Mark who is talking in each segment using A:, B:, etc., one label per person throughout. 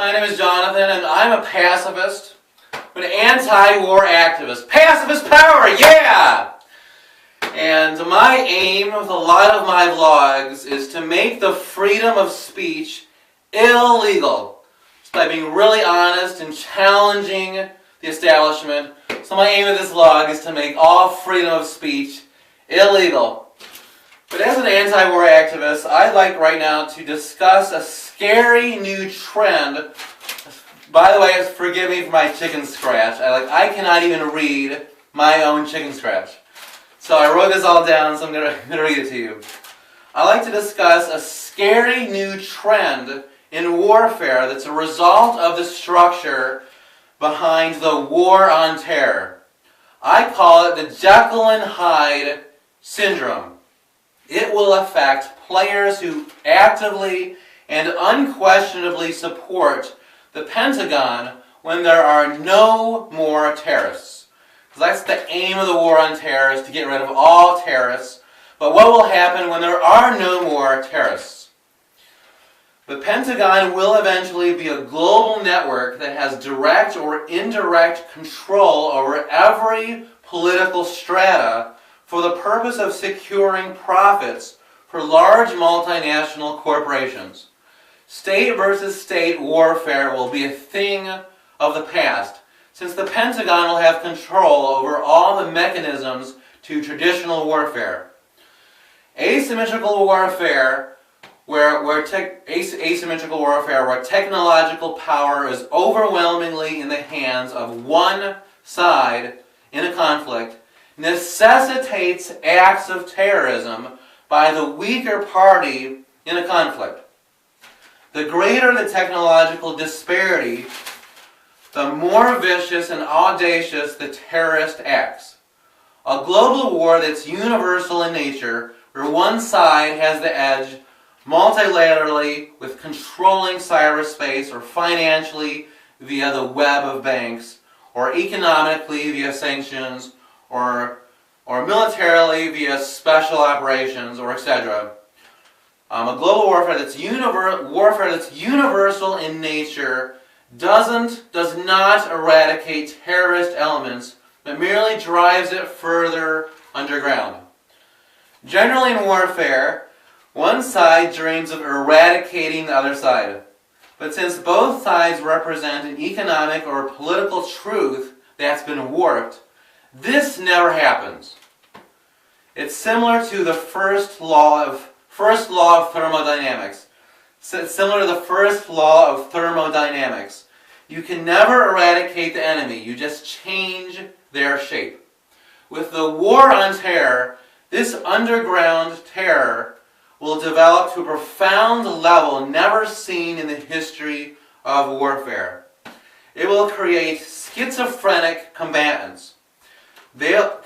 A: My name is Jonathan, and I'm a pacifist, an anti-war activist. Pacifist power, yeah! And my aim with a lot of my vlogs is to make the freedom of speech illegal. Just by being really honest and challenging the establishment. So my aim of this vlog is to make all freedom of speech illegal. But as an anti-war activist, I'd like right now to discuss a scary new trend. By the way, forgive me for my chicken scratch. I cannot even read my own chicken scratch. So I wrote this all down, so I'm going to read it to you. I'd like to discuss a scary new trend in warfare that's a result of the structure behind the war on terror. I call it the Jekyll and Hyde Syndrome. It will affect players who actively and unquestionably support the Pentagon when there are no more terrorists. Because that's the aim of the war on terror, is to get rid of all terrorists. But what will happen when there are no more terrorists? The Pentagon will eventually be a global network that has direct or indirect control over every political strata for the purpose of securing profits for large multinational corporations. State versus state warfare will be a thing of the past, since the Pentagon will have control over all the mechanisms to traditional warfare. Asymmetrical warfare, where technological power is overwhelmingly in the hands of one side in a conflict, necessitates acts of terrorism by the weaker party in a conflict. The greater the technological disparity, the more vicious and audacious the terrorist acts. A global war that's universal in nature, where one side has the edge multilaterally with controlling cyberspace, or financially via the web of banks, or economically via sanctions, or militarily via special operations, or etc. A global warfare that's universal in nature does not eradicate terrorist elements, but merely drives it further underground. Generally in warfare, one side dreams of eradicating the other side. But since both sides represent an economic or political truth that's been warped, this never happens. It's similar to the First Law of Thermodynamics. It's similar to the First Law of Thermodynamics. You can never eradicate the enemy, you just change their shape. With the war on terror, this underground terror will develop to a profound level never seen in the history of warfare. It will create schizophrenic combatants. They'll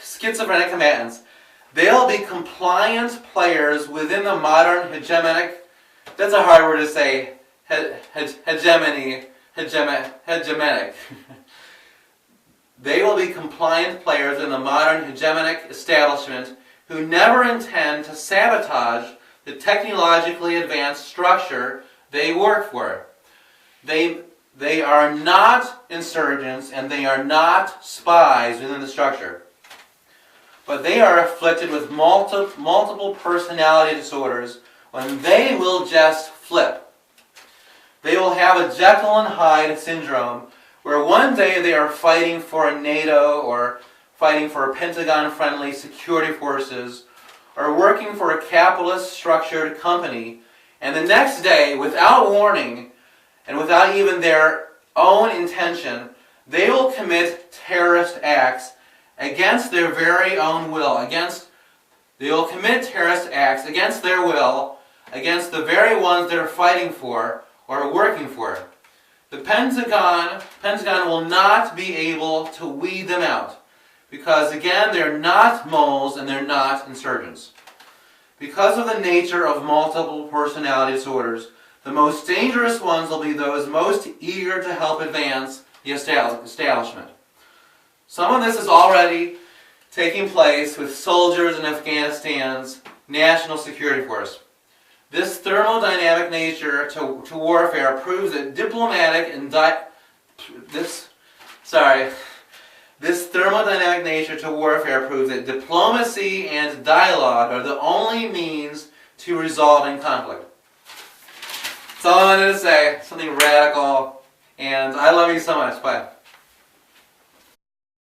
A: be compliant players within the modern hegemonic, that's a hard word to say, hegemonic. They will be compliant players in the modern hegemonic establishment who never intend to sabotage the technologically advanced structure they work for. They are not insurgents and they are not spies within the structure. But they are afflicted with multiple personality disorders when they will just flip. They will have a Jekyll and Hyde Syndrome, where one day they are fighting for a NATO or fighting for Pentagon-friendly security forces or working for a capitalist structured company, and the next day, without warning and without even their own intention, they will commit terrorist acts against their very own will. They will commit terrorist acts against their will, against the very ones they're fighting for or working for. The Pentagon will not be able to weed them out, because again, they're not moles and they're not insurgents. Because of the nature of multiple personality disorders, the most dangerous ones will be those most eager to help advance the establishment. Some of this is already taking place with soldiers in Afghanistan's national security force. This thermodynamic nature to warfare proves that This thermodynamic nature to warfare proves that diplomacy and dialogue are the only means to resolving conflict. That's all I wanted to say. Something radical. And I love you so much. Bye.